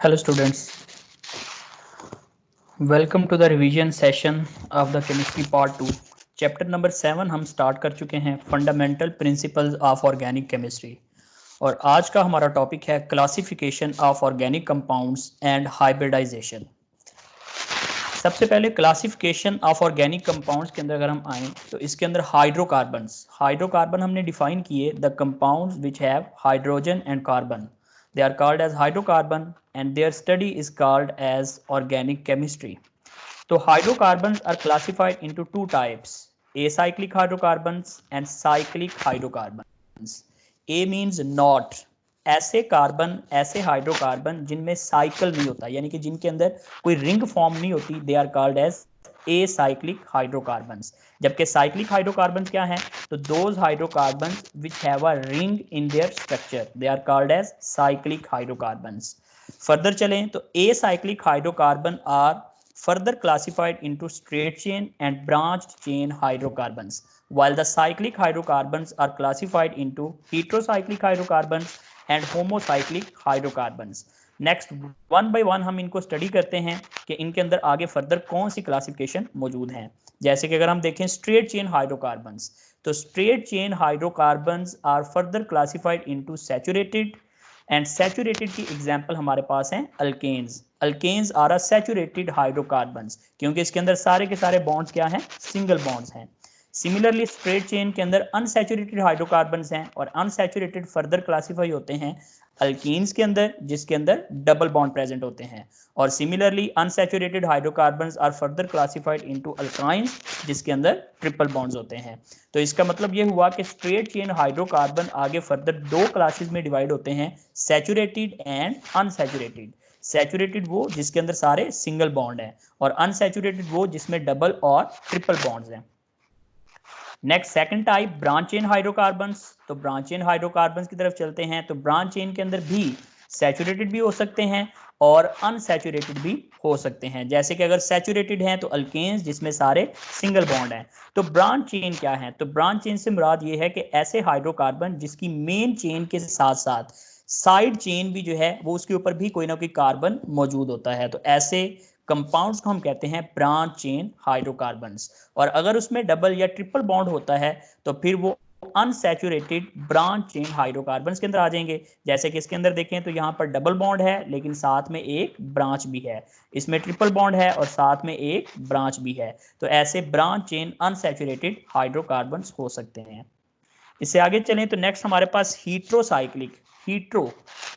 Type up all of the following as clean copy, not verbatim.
Hello students, welcome to the revision session of the chemistry part 2. Chapter number 7 हम start कर चुके हैं fundamental principles of organic chemistry और आज का हमारा टॉपिक है classification of organic compounds and hybridisation. सबसे पहले क्लासिफिकेशन ऑफ ऑर्गेनिक कंपाउंड्स के अंदर अगर हम आएँ तो इसके अंदर हाइड्रोकार्बन हमने डिफाइन किए the compounds which have hydrogen and carbon, they are called as hydrocarbon and their study is called as organic chemistry. So hydrocarbons are classified into two types, acyclic hydrocarbons and cyclic hydrocarbons. A means not, ऐसे hydrocarbon जिनमें cycle नहीं होता, यानी कि जिनके अंदर कोई ring form नहीं होती, they are called as acyclic hydrocarbons. जबकि cyclic hydrocarbons क्या हैं? तो those hydrocarbons which have a ring in their structure, they are called as cyclic hydrocarbons. Further चलें तो acyclic hydrocarbon are further classified into straight chain and branched chain hydrocarbons, while the cyclic hydrocarbons are classified into heterocyclic hydrocarbons and homocyclic hydrocarbons. Next one by one हम इनको study करते हैं कि इनके अंदर आगे फर्दर कौन सी क्लासिफिकेशन मौजूद हैं। जैसे कि अगर हम देखें स्ट्रेट चेन हाइड्रोकार्बन्स, तो straight chain hydrocarbons are further classified into saturated and saturated की एग्जांपल हमारे पास हैं alkanes. Alkanes are a saturated hydrocarbons क्योंकि इसके अंदर सारे के सारे बॉन्ड्स क्या हैं? सिंगल बॉन्ड्स हैं। सिमिलरली स्ट्रेट चेन के अंदर अनसैचुरेटेड हाइड्रोकार्बन्स हैं और अनसैचुरेटेड फर्दर क्लासीफाई होते हैं अल्कीन्स के अंदर जिसके अंदर डबल बॉन्ड प्रेजेंट होते हैं, और similarly unsaturated hydrocarbons are further classified into alkynes जिसके अंदर ट्रिपल बॉन्ड्स होते हैं। तो इसका मतलब ये हुआ कि स्ट्रेट चेन हाइड्रोकार्बन आगे फर्दर दो क्लासेस में डिवाइड होते हैं, सैचुरेटेड एंड अनसैचुरेटेड। सैचुरेटेड वो जिसके अंदर सारे सिंगल बॉन्ड हैं और अनसैचुरेटेड वो जिसमें डबल और ट्रिपल बॉन्ड्स हैं। Next second type branch chain hydrocarbons. तो ब्रांच चेन हाइड्रोकार्बन्स की तरफ चलते हैं तो ब्रांच चेन के अंदर भी सैचुरेटेड भी हो सकते हैं और अनसैचुरेटेड भी हो सकते हैं। जैसे कि अगर सैचुरेटेड हैं तो अल्केन्स जिसमें सारे सिंगल बॉन्ड हैं। तो ब्रांच चेन क्या है? तो ब्रांच चेन से मुराद ये है कि ऐसे हाइड्रोकार्बन जिसकी मेन चेन के साथ साथ साइड चेन भी जो है वो उसके ऊपर भी कोई ना कोई कार्बन मौजूद होता है, तो ऐसे कंपाउंड्स को हम कहते हैं ब्रांच चेन हाइड्रोकार्बन्स। और अगर उसमें डबल या ट्रिपल बॉन्ड होता है तो फिर वो अनसैचुरेटेड ब्रांच चेन हाइड्रोकार्बन्स के अंदर आ जाएंगे। जैसे कि इसके अंदर देखें तो यहाँ पर डबल बॉन्ड है लेकिन साथ में एक ब्रांच भी है, इसमें ट्रिपल बॉन्ड है और साथ में एक ब्रांच भी है, तो ऐसे ब्रांच चेन अनसैचुरेटेड हाइड्रोकार्बन्स हो सकते हैं। इससे आगे चलें तो नेक्स्ट हमारे पास हीट्रोसाइक्लिक। हीट्रो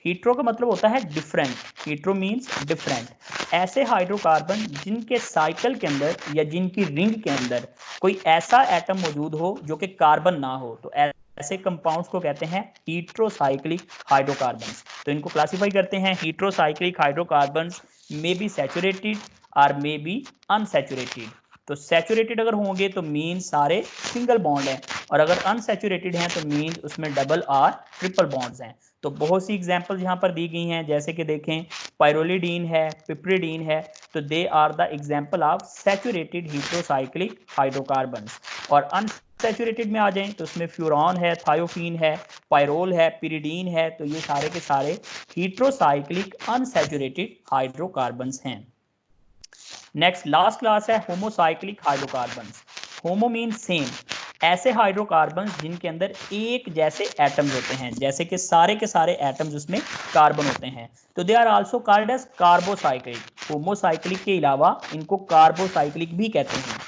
हीट्रो का मतलब होता है डिफरेंट, हीट्रो मींस डिफरेंट। ऐसे हाइड्रोकार्बन जिनके साइकिल के अंदर या जिनकी रिंग के अंदर कोई ऐसा एटम मौजूद हो जो कि कार्बन ना हो, तो ऐसे कंपाउंड्स को कहते हैं हीट्रोसाइक्लिक हाइड्रोकार्बन्स। तो इनको क्लासिफाई करते हैं, heterocyclic hydrocarbons may be saturated और मे बी अनसैचुरेटेड। तो सैचुरेटेड अगर होंगे तो मीन सारे सिंगल बॉन्ड हैं और अगर अनसैचुरेटेड हैं तो मीन उसमें डबल और ट्रिपल बॉन्ड्स हैं। तो बहुत सी एग्जांपल्स यहाँ पर दी गई हैं, जैसे कि देखें पायरोलिडीन है, पिप्रिडीन है, तो they are the example of saturated heterocyclic hydrocarbons. और अनसैचुरेटेड में आ जाएं तो उसमें फ्यूरॉन है, थायोफीन है, पायरोल है, पिरिडीन है, तो ये सारे के सारे हीट्रोसाइक्लिक अनसैचुरेटेड हाइड्रोकार्बन्स हैं। नेक्स्ट लास्ट क्लास है homocyclic hydrocarbons. Homo mean same, ऐसे हाइड्रोकार्बन्स जिनके अंदर एक जैसे एटम्स होते हैं, जैसे कि सारे के सारे एटम्स उसमें कार्बन होते हैं, तो they are also called as carbocyclic. Homocyclic के अलावा इनको कार्बोसाइक्लिक भी कहते हैं।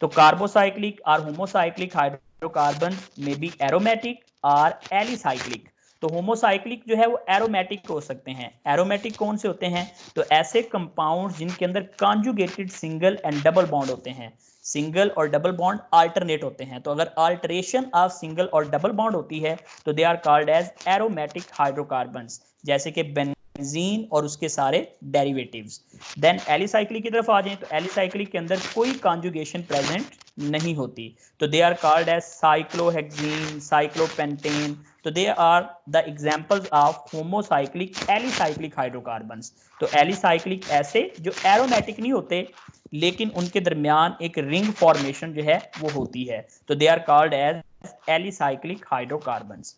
तो कार्बोसाइक्लिक और होमोसाइक्लिक हाइड्रोकार्बन्स में बी एरोमेटिक और एलिसाइक्लिक। तो होमोसाइक्लिक जो है वो एरोमेटिक हो सकते हैं। एरोमेटिक कौन से होते हैं? तो ऐसे कंपाउंड जिनके अंदर conjugated single and double bond होते हैं, सिंगल और डबल बॉन्ड अल्टरनेट होते हैं। तो अगर अल्टरेशन ऑफ सिंगल और डबल बॉन्ड होती है तो they are called as aromatic hydrocarbons, जैसे कि बेंजीन और उसके सारे डेरिवेटिव्स। देन एलिसाइक्लिक की तरफ आ जाएं तो एलिसाइक्लिक के अंदर कोई कॉन्जुगेशन प्रेजेंट नहीं होती, तो they are called as cyclohexene, cyclopentane. तो they are the examples of homocyclic alicyclic hydrocarbons. तो एलिसाइक्लिक ऐसे जो एरोमेटिक नहीं होते लेकिन उनके दरमियान एक रिंग फॉर्मेशन जो है वो होती है, तो they are called as alicyclic hydrocarbons.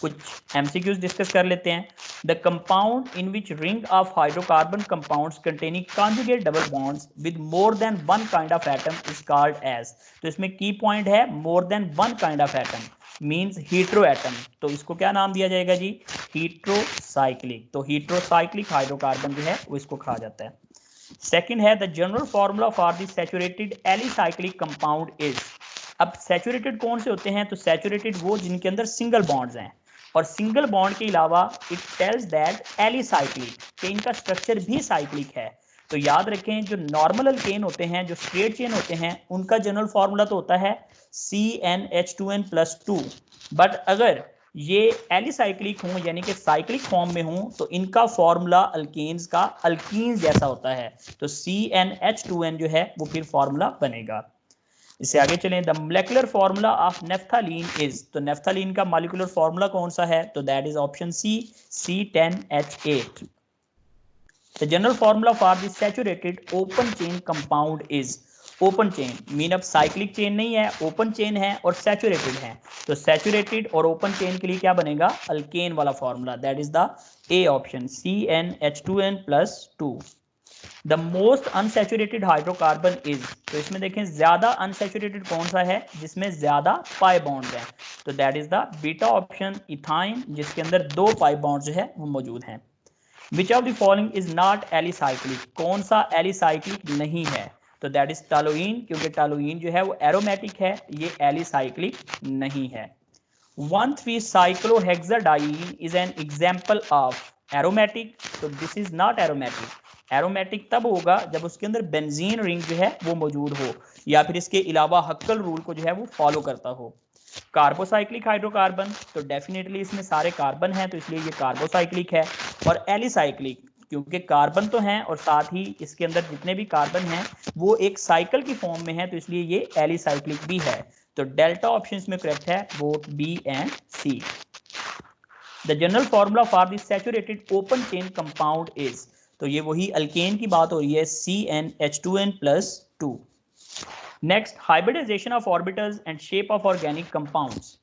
कुछ एमसीक्यूज डिस्कस कर लेते हैं। The compound in which ring of hydrocarbon compounds containing conjugate double bonds with more than one kind of atom is called as. तो इसमें की पॉइंट है more than one kind of atom means hetero atom, तो इसको क्या नाम दिया जाएगा जी, हीट्रोसाइक्लिक। तो हीट्रोसाइक्लिक हाइड्रोकार्बन जो है वो इसको कहा जाता है। सेकंड है the general formula for the saturated alicyclic compound is. अब सैचुरेटेड कौन से होते हैं, तो सैचुरेटेड वो जिनके अंदर सिंगल बॉन्ड्स हैं, और सिंगल बॉन्ड के अलावा इट टेल्स दैट एलिसाइक्लिक कि इनका स्ट्रक्चर भी साइक्लिक है। तो याद रखें जो नॉर्मल अल्केन होते हैं, जो स्ट्रेट चेन होते हैं, उनका जनरल फॉर्मूला तो होता है CnH2n+2, बट अगर ये एलिसाइक्लिक हों यानी कि साइक्लिक फॉर्म में हों तो इनका फॉर्मूला अल्केन्स का अल्कीन्स जैसा होता है, तो CnH2n जो है वो फिर फॉर्मूला बनेगा। इससे आगे चलें, the molecular formula of naphthalene is. तो नेफ्थालीन का मॉलिक्यूलर फॉर्मूला कौन सा है, तो that is option C C10H8। The general formula for the saturated open chain compound is. Open chain mean अब साइक्लिक चेन नहीं है, ओपन चेन है और सैचुरेटेड है, तो सैचुरेटेड और ओपन चेन के लिए क्या बनेगा, अल्केन वाला formula, that is the A option CnH2n+2। The most unsaturated hydrocarbon is. तो इसमें देखें ज्यादा अनसैचुरेटेड कौन सा है, जिसमें ज्यादा पाई बॉन्ड्स हैं, तो that is the beta option ethyne, जिसके अंदर 2 पाई बॉन्ड्स जो है वो मौजूद हैं। Which of the following is not alicyclic. कौन सा एलिसाइक्लिक नहीं है, तो दैट इज टॉलुइन, क्योंकि टॉलुइन जो है वो एरोमेटिक है, ये एलिसाइक्लिक नहीं है। One three cyclohexadiene is an example of aromatic. तो this is not aromatic. Aromatic तब होगा जब उसके अंदर बेंजीन रिंग जो है वो मौजूद हो, या फिर इसके अलावा हक्कल रूल को जो है वो फॉलो करता हो। कार्बोसाइक्लिक हाइड्रोकार्बन, तो डेफिनेटली इसमें सारे कार्बन हैं, तो इसलिए ये कार्बोसाइक्लिक है। और एलिसाइक्लिक, क्योंकि कार्बन तो हैं और साथ ही इसके अंदर जितने भी कार्बन हैं वो एक साइकिल की फॉर्म में है, तो इसलिए ये एलिसाइक्लिक भी है। तो डेल्टा ऑप्शन में करेक्ट है, both B and C. The general formula for the saturated open chain compound is. तो ये वही अल्केन की बात हो रही है, CnH2n+2। Next, hybridisation of orbitals and shape of organic compounds.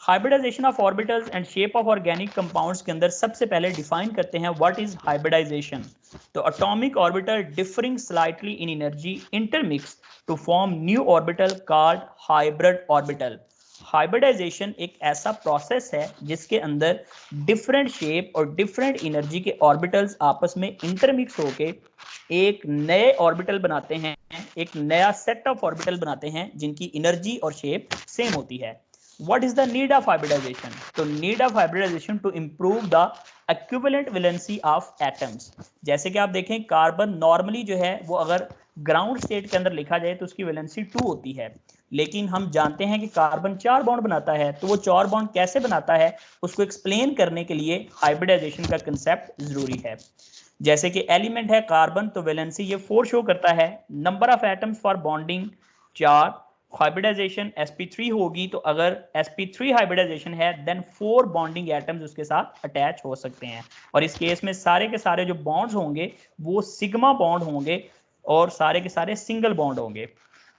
Hybridisation of orbitals and shape of organic compounds के अंदर सबसे पहले डिफाइन करते हैं व्हाट इज हाइब्रिडाइजेशन। तो atomic orbital differing slightly in energy intermix to form new orbital called hybrid orbital. Hybridisation एक ऐसा process है जिसके अंदर डिफरेंट शेप और डिफरेंट एनर्जी के ऑर्बिटल्स आपस में इंटरमिक्स होके एक नए ऑर्बिटल बनाते हैं, एक नया सेट ऑफ ऑर्बिटल बनाते हैं जिनकी एनर्जी और शेप सेम होती है। What is the need of hybridization? तो need of hybridization to improve the equivalent valency of atoms। जैसे कि आप देखें कार्बन नॉर्मली जो है वो अगर ग्राउंड स्टेट के अंदर लिखा जाए तो उसकी वैलेंसी 2 होती है, लेकिन हम जानते हैं कि कार्बन 4 बॉन्ड बनाता है, तो वो 4 बॉन्ड कैसे बनाता है उसको एक्सप्लेन करने के लिए हाइब्रिडाइजेशन का कंसेप्ट जरूरी है। जैसे कि एलिमेंट है कार्बन, तो वैलेंसी ये 4 शो करता है, number of atoms for bonding 4, hybridisation sp3 होगी, तो अगर sp3 हाइब्रिडाइजेशन है देन 4 बॉन्डिंग एटम्स उसके साथ अटैच हो सकते हैं, और इस केस में सारे के सारे जो बॉन्ड्स होंगे वो सिग्मा बॉन्ड होंगे और सारे के सारे सिंगल बॉन्ड होंगे।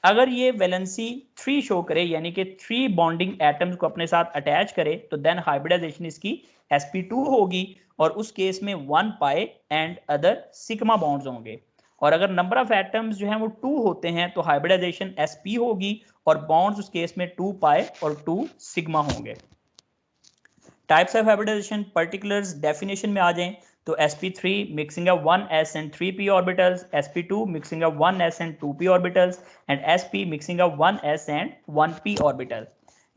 अगर ये वैलेंसी 3 शो करे यानी कि 3 बॉन्डिंग एटम्स को अपने साथ अटैच करे, तो देन हाइब्रिडाइजेशन इसकी sp2 होगी, और उस केस में 1 पाई एंड अदर सिग्मा बॉन्ड्स होंगे। और अगर नंबर ऑफ एटम्स जो हैं वो 2 होते हैं तो हाइब्रिडाइजेशन sp होगी, और बॉन्ड्स उस केस में 2 पाई और 2 सिग्मा होंगे। Types of hybridisation particulars definition में आ जाएं, तो sp3 mixing of 1s and 3p orbitals, sp2 mixing of 1s and 2p orbitals, and sp mixing of 1s and 1p orbital.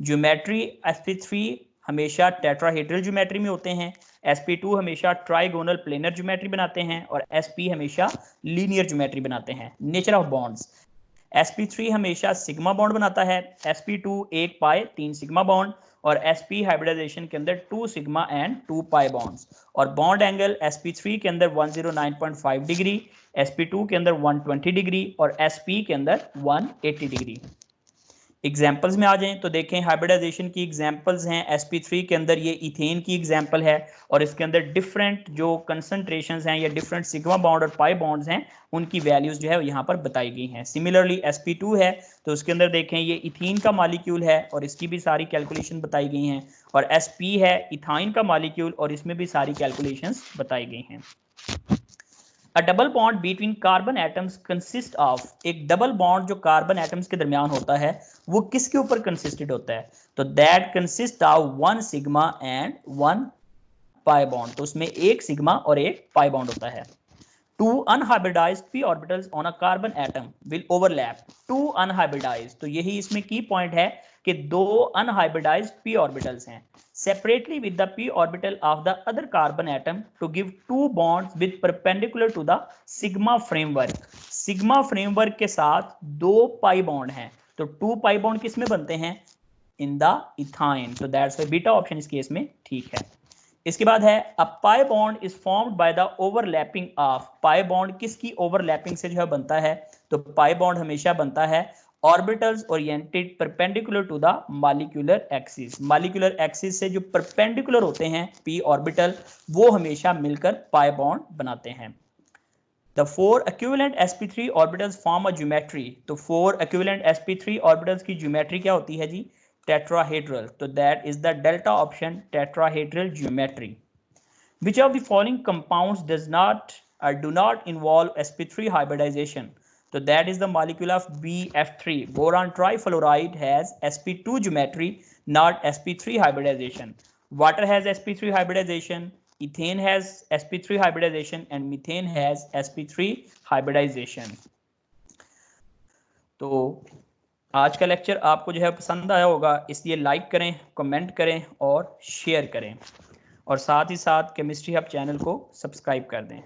Geometry sp3 हमेशा tetrahedral geometry में होते हैं, sp2 हमेशा trigonal planar geometry बनाते हैं, और sp हमेशा linear geometry बनाते हैं। नेचर ऑफ बॉन्ड्स, sp3 हमेशा सिग्मा बॉन्ड बनाता है, sp2 1 पाई 3 सिग्मा बॉन्ड, और sp हाइब्रिडाइजेशन के अंदर 2 सिग्मा एंड 2 पाई बॉन्ड्स, और बॉन्ड एंगल sp3 के अंदर 109.5 डिग्री, sp2 के अंदर 120 डिग्री, और sp के अंदर 180 डिग्री। एग्जाम्पल्स में आ जाएं तो देखें हाइब्रिडाइजेशन की एग्जाम्पल्स हैं। sp3 के अंदर ये इथेन की एग्जाम्पल है और इसके अंदर डिफरेंट जो कंसंट्रेशंस हैं या डिफरेंट सिग्मा बॉन्ड और पाई बॉन्ड्स हैं उनकी वैल्यूज जो है यहाँ पर बताई गई हैं। सिमिलरली sp2 है तो उसके अंदर देखें ये इथीन का मालिक्यूल है और इसकी भी सारी कैलकुलेशन बताई गई हैं, और sp है इथाइन का मालिक्यूल और इसमें भी सारी कैलकुलेशंस बताई गई हैं। A double bond between carbon atoms consist of, एक डबल बॉन्ड जो कार्बन एटम्स के दरमियान होता है वो किसके ऊपर कंसिस्टेड होता है, तो that consist of one sigma and one pi bond, तो उसमें एक सिग्मा और एक पाई बॉन्ड होता है। Two unhybridized p orbitals on a carbon atom will overlap. Two unhybridized, तो यही इसमें की पॉइंट है कि दो unhybridized p orbitals हैं separately with the p orbital of the other carbon atom to give two bonds with perpendicular to the sigma framework. sigma framework के साथ दो पाई बॉन्ड हैं, तो टू पाई बॉन्ड किस में बनते हैं, इन द इथाइन, तो दैट्स व्हाई बीटा ऑप्शन इस केस में ठीक है। इसके बाद है a pi bond is formed by the overlapping of, pi bond किसकी ओवरलैपिंग से जो है बनता है, तो पाई बॉन्ड हमेशा बनता है orbitals oriented perpendicular to the molecular axis, molecular axis से जो परपेंडिकुलर होते हैं पी ऑर्बिटल वो हमेशा मिलकर पाई बॉन्ड बनाते हैं। The four equivalent sp3 orbitals form a geometry, तो four equivalent sp3 orbitals की geometry क्या होती है जी, tetrahedral, तो that is the delta option, tetrahedral geometry. Which of the following compounds do not involve sp3 hybridization, so that is the molecule of BF3, boron trifluoride has sp2 geometry, not sp3 hybridization. Water has sp3 hybridization, ethane has sp3 hybridization and methane has sp3 hybridization. तो आज का lecture आपको जो है पसंद आया होगा, इसलिए लाइक करें, कमेंट करें और शेयर करें, और साथ ही साथ केमिस्ट्री हब चैनल को सब्सक्राइब कर दें।